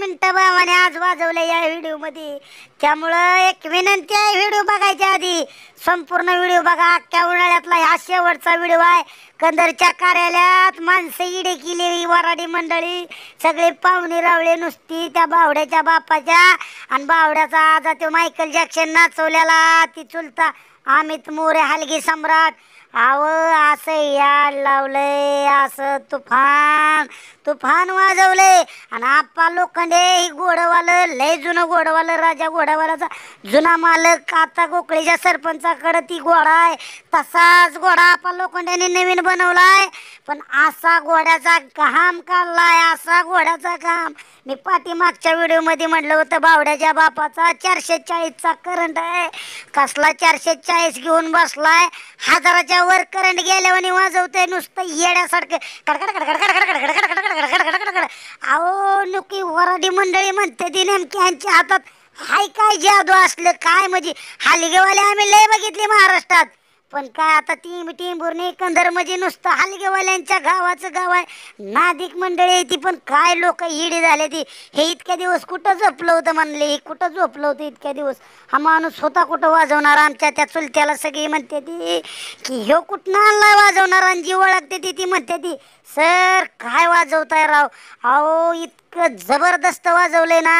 मिनिटं भावाने आज वाजवले या व्हिडिओ मध्ये। त्यामुळं एक विनंती आहे, व्हिडिओ बघायच्या आधी संपूर्ण व्हिडिओ बघा। अख्ख्या उन्हाळ्यातला हा शेवटचा व्हिडिओ आहे। कंदरच्या कार्यालयात माणसं इडे केली, वराडी मंडळी सगळे पाहुणे रावळे नुसती त्या बावड्याच्या बापाच्या। आणि बावड्याचा आजा तो मायकल जॅक्सन नाचवलेला, ती चुलता अमित मोरे हलगी सम्राट। आव असं याड लावलंय, असं तुफान तुफान वाजवले। आणि आप्पा लोखंडे ही घोडवालं लय जुनं घोडवालं, राजा घोडावालाचा जुना मालक आता गोकळीच्या सरपंचाकडे ती घोडा आहे। तसाच घोडा आप्पा लोखंड्याने नवीन बनवलाय, पण असा घोड्याचा घाम काढलाय, असा घोड्याचा घाम। मी पाठीमागच्या व्हिडिओ मध्ये म्हटलं होतं बावड्याच्या बापाचा 440चा करंट आहे। कसला 440 घेऊन बसलाय, हजाराच्या वर करंट गेल्यावानी वाजवतोय नुसतं येड्यासारखं कडकड कडकड कडकड कडकड कडकड कडकड कडकड कडकड। अहो नुकी वराडी मंडळी म्हणते ती नेमकी यांच्या हातात हाय काय जादू असलं काय, म्हणजे हलगेवाले आम्ही लय बघितले महाराष्ट्रात, पण काय आता टिंबुर्णी कंदर म्हणजे नुसतं हलगेवाल्यांच्या गावाचं गाव आहे। नादिक मंडळी आहे ती, पण काय लोक हिडी झाले ती। हे इतक्या दिवस कुठं झोपलं होतं म्हणले, हे कुठं झोपलं होतं इतक्या दिवस, हा माणूस होता कुठं वाजवणार। आमच्या त्या चुलत्याला सगळी म्हणते ती की ह्यो कुठं आणला वाजवणार, आणि जी ओळखते ती म्हणते ती सर काय वाजवताय राव। अहो इतकं जबरदस्त वाजवले ना,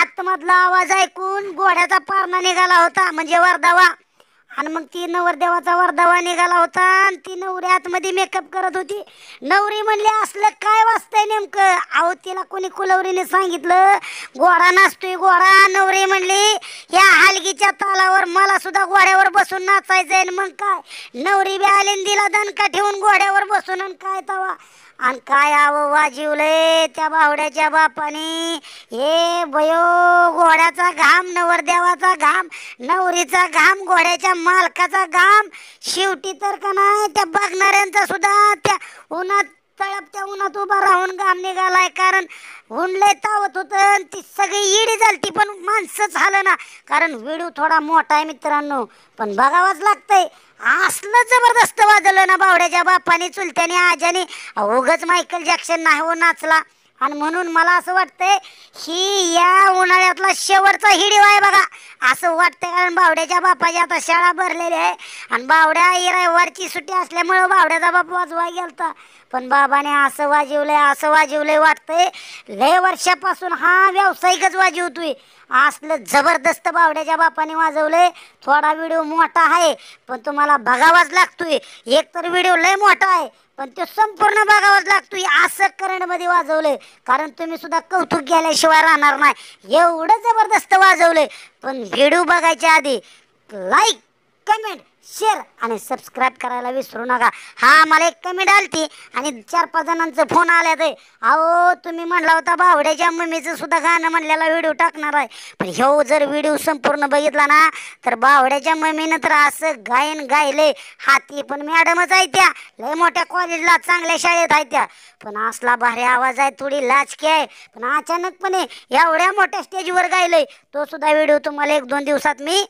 आतमधला आवाज ऐकून घोड्याचा पारणा निघाला होता, म्हणजे वरदावा। आणि मग ती नवरदेवाचा वरदावा निघाला होता, आणि ती नवरी आतमध्ये मेकअप करत होती। नवरी म्हणली असलं काय वाजतंय नेमकं। अहो तिला कोणी कुलवरीने सांगितलं घोडा नाचतोय घोडा। नवरी म्हणली या हलगीच्या तालावर मला सुद्धा घोड्यावर बसून नाचायचंय। मग काय नवरी बी आली दिला दणका ठेवून घोड्यावर बसून, आणि काय तवा आणि काय आव वाजवलंय त्या बावड्याच्या बापाने। हे बयो घोड्याचा घाम, नवरदेवाचा घाम, नवरीचा घाम, घोड्याच्या मालकाचा घाम, शेवटी तर का नाही त्या बघणाऱ्यांचा सुद्धा त्या उन्हात तळपत्या उन्हात उभा राहून घाम निघालाय। कारण ऊन लय तावत होतं, ती सगळी इडी झालती, पण माणसंच झालं ना। कारण व्हिडिओ थोडा मोठा आहे मित्रांनो, पण बघावाच लागतंय। असलं जबरदस्त वाजवलं ना बावड्याच्या बापाने, चुलत्याने, आजाने। उगाच मायकल जॅक्सन नाही हो नाचला। आणि म्हणून मला असं वाटतंय ही या उन्हाळ्यातला शेवटचा व्हिडिओ आहे बघा, असं वाटतंय। कारण बावड्याच्या बापाची आता शाळा भरलेली आहे, आणि बावड्या रविवारची सुट्टी असल्यामुळे बावड्याचा बाप वाजवाय गेलता, पण बाबाने असं वाजवलंय वाटतंय लय वर्षापासून हा व्यावसायिकच वाजवतोय। असलं जबरदस्त बावड्याच्या बापाने वाजवलंय। थोडा व्हिडिओ मोठा आहे, पण तुम्हाला बघावाच लागतोय। एक तर व्हिडिओ लय मोठा आहे, पण तो संपूर्ण बघावाच लागतोय। असं करंट मध्ये वाजवलंय, कारण तुम्ही सुद्धा कौतुक केल्याशिवाय राहणार नाही, एवढं जबरदस्त वाजवलंय। पण व्हिडिओ बघायच्या आधी लाईक, कमेंट, शेअर आणि सबस्क्राईब करायला विसरू नका। हा मला एक कमेंट आलती आणि 4-5 जणांचा फोन आला ते, अहो तुम्ही म्हणला होता बावड्याच्या मम्मीचं सुद्धा गाणं म्हणलेला व्हिडिओ टाकणार आहे, पण ह्यो जर व्हिडिओ संपूर्ण बघितला ना तर बावड्याच्या मम्मीनं तर असं गायन गायले। हाती पण मॅडमच आहे, त्या लय मोठ्या कॉलेजला चांगल्या शाळेत आहे त्या, पण असला भारी आवाज आहे, थोडी लाजकी आहे, पण अचानकपणे एवढ्या मोठ्या स्टेजवर गायलंय। तो सुद्धा व्हिडिओ तुम्हाला 1-2 दिवसात मी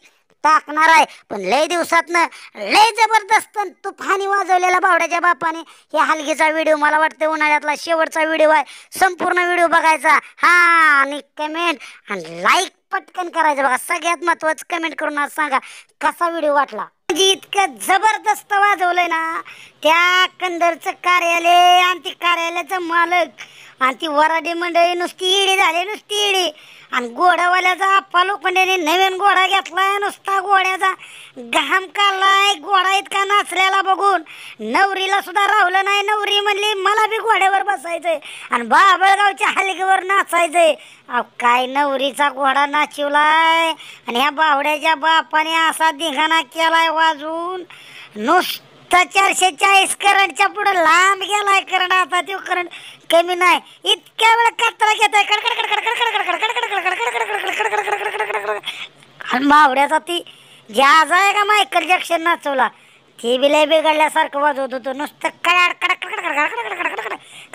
टाकणार आहे। पण लय दिवसातनं लय जबरदस्त तुफानी वाजवलेला बावड्याच्या बापाने हे हलगीचा व्हिडिओ मला वाटतं उन्हाळ्यातला शेवटचा व्हिडिओ आहे। संपूर्ण व्हिडिओ बघायचा, हा आणि कमेंट आणि लाईक पटकन करायचं बघा। सगळ्यात महत्त्वाचं कमेंट करून आज सांगा कसा व्हिडिओ वाटला। इतकं जबरदस्त वाजवलंय ना, त्या कंदरचं कार्यालय आणि ती कार्यालयाचं मालक आणि ती वराडी मंडळी नुसती इडी झाली, नुसती इडी। आणि घोडावाल्याचा आप्पा लोखंड्याने नवीन घोडा घेतलाय, नुसता घोड्याचा घाम काढलाय। घोडा इतका नाचलेला बघून नवरीला सुद्धा रावलं नाही। नवरी म्हणली मला बी घोड्यावर बसायचंय आणि बाबळगावच्या हलगीवर नाचायचंय। काय नवरीचा घोडा नाचवलाय, आणि ह्या बावड्याच्या बापाने असा धिंगाणा केलाय वाजवून, नुसता 440 करंटच्या पुढे लांब गेलाय करंट। आता तो करंट कमी नाही, इतक्या वेळ कचरा घेताय बावड्याचा ती जहाज आहे का मायकल जॅक्सन नाचवला, ते बी लय बिघडल्यासारखं वाजवत होतं, नुसतं कडाड कडक करंग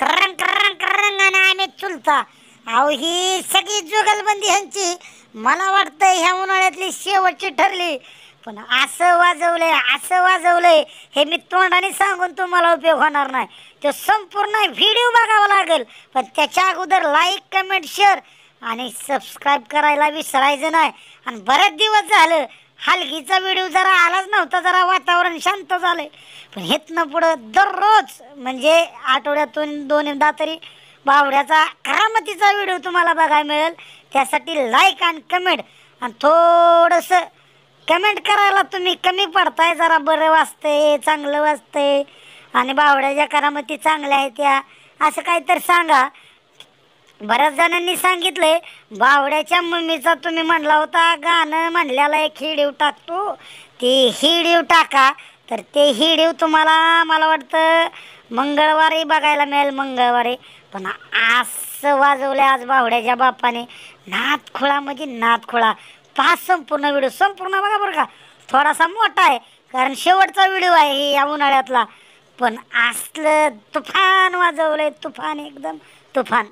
करंग करंग। आणि आम्ही चुलता, अहो ही सगळी जुगलबंदी ह्यांची मला वाटतं ह्या उन्हाळ्यातली शेवटची ठरली। पण असं वाजवलंय हे मी तोंडाने सांगून तुम्हाला उपयोग होणार नाही. तो संपूर्ण व्हिडिओ बघावा लागेल. पण त्याच्या अगोदर लाईक कमेंट शेअर आणि सबस्क्राईब करायला विसरायचं नाही. आणि बरेच दिवस झालं हलगीचा व्हिडिओ जरा आलाच नव्हता, जरा वातावरण शांत झालंय. पण हेतनं पुढं दररोज म्हणजे आठवड्यातून 2दा तरी बावड्याचा करामतीचा व्हिडिओ तुम्हाला बघायला मिळेल. त्यासाठी लाईक आणि कमेंट आणि थोडंसं कमेंट करायला तुम्ही कमी पडताय. जरा बरं वाजतंय, चांगलं वाजतंय आणि बावड्याच्या करामती चांगल्या आहेत त्या असं काहीतरी सांगा. बऱ्याच जणांनी सांगितलंय बावड्याच्या मम्मीचा तुम्ही म्हणला होता गाणं म्हणल्याला एक हिडीव टाकतो, ते हिडीव टाका. तर ते हिडीव तुम्हाला मला वाटतं मंगळवारी बघायला मिळेल, मंगळवारी. पण असं वाजवलं आज बावड्याच्या बापाने, नादखुळा म्हणजे नादखुळा. पहा संपूर्ण व्हिडिओ, संपूर्ण बघा बरं का. थोडासा मोठा आहे कारण शेवटचा व्हिडिओ आहे या उन्हाळ्यातला. पण असलं तुफान वाजवलंय, तुफान एकदम तुफान.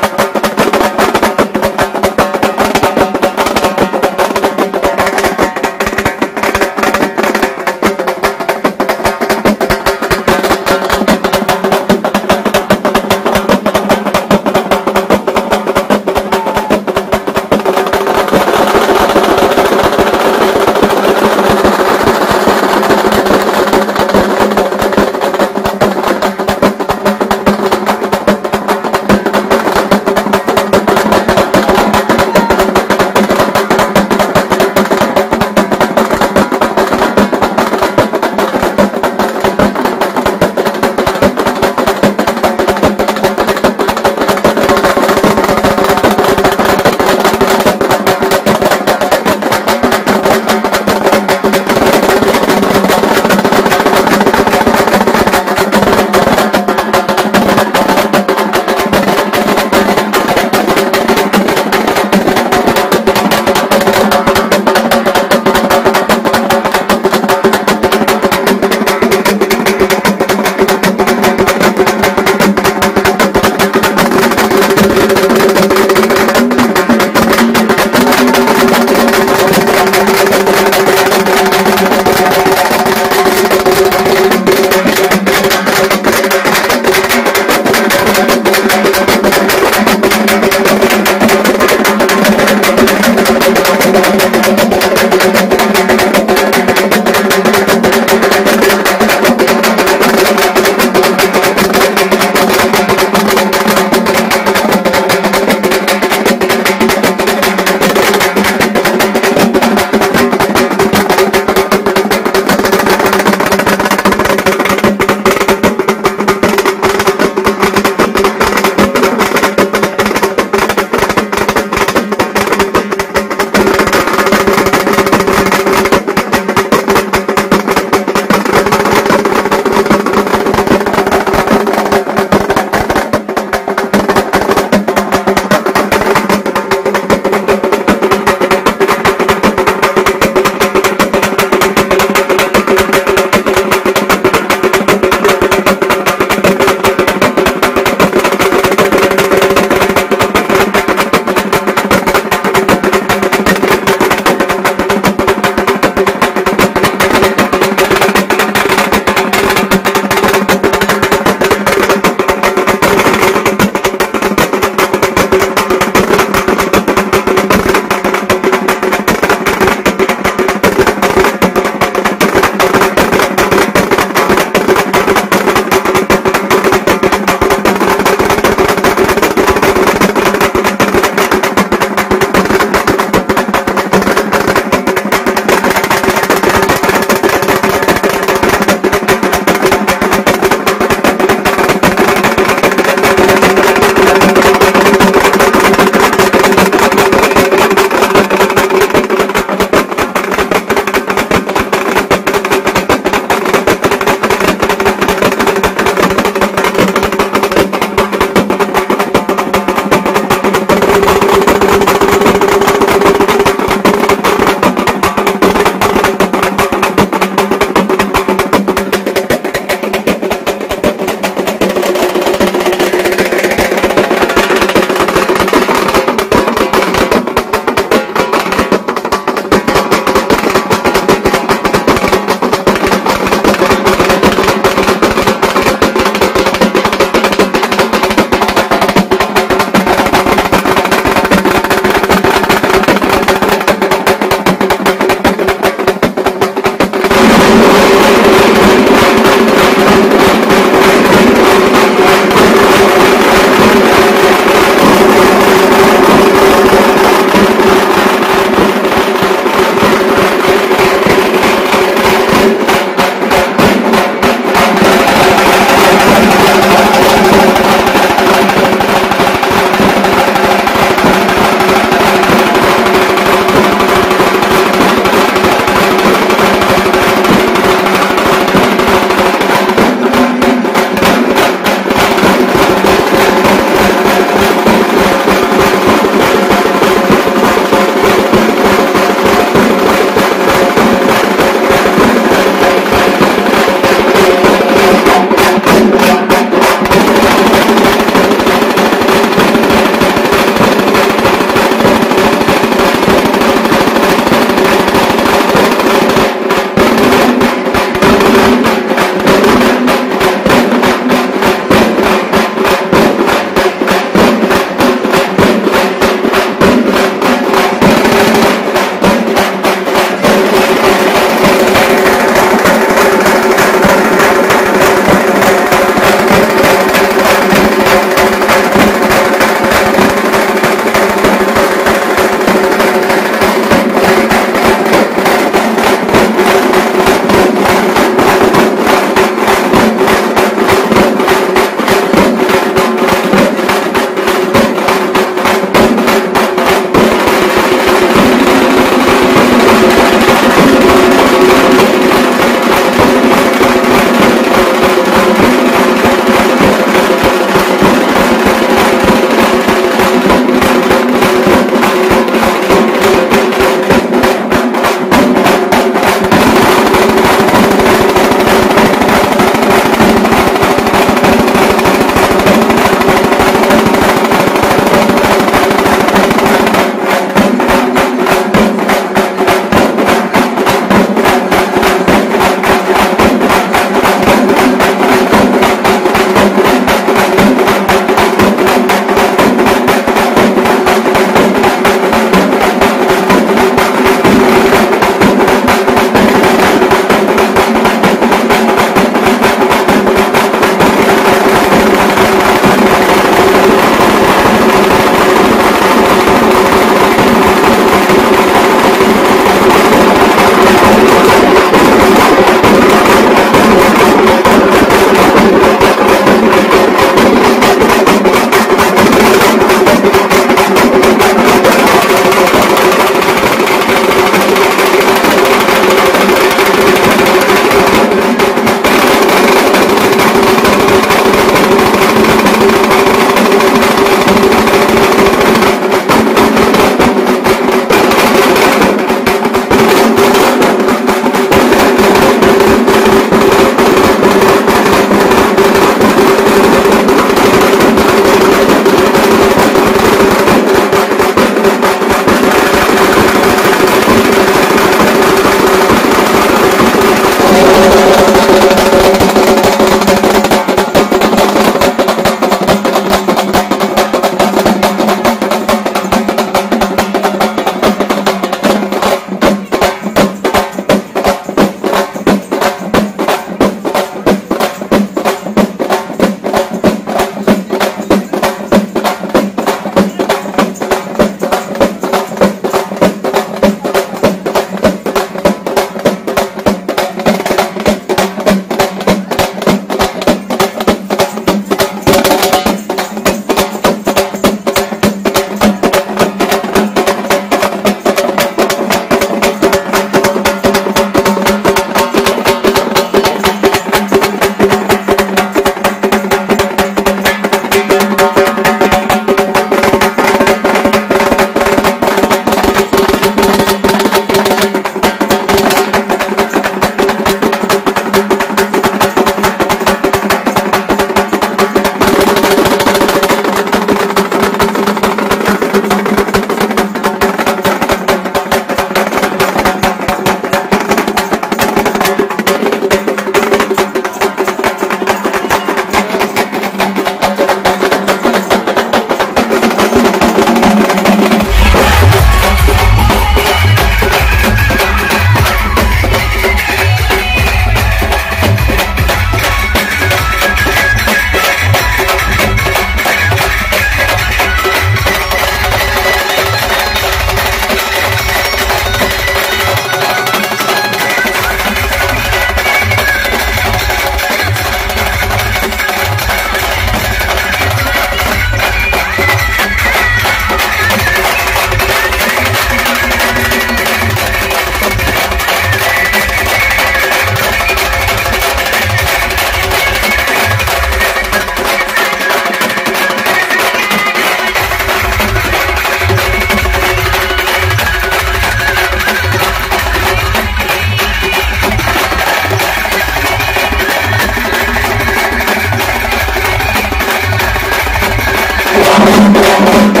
रे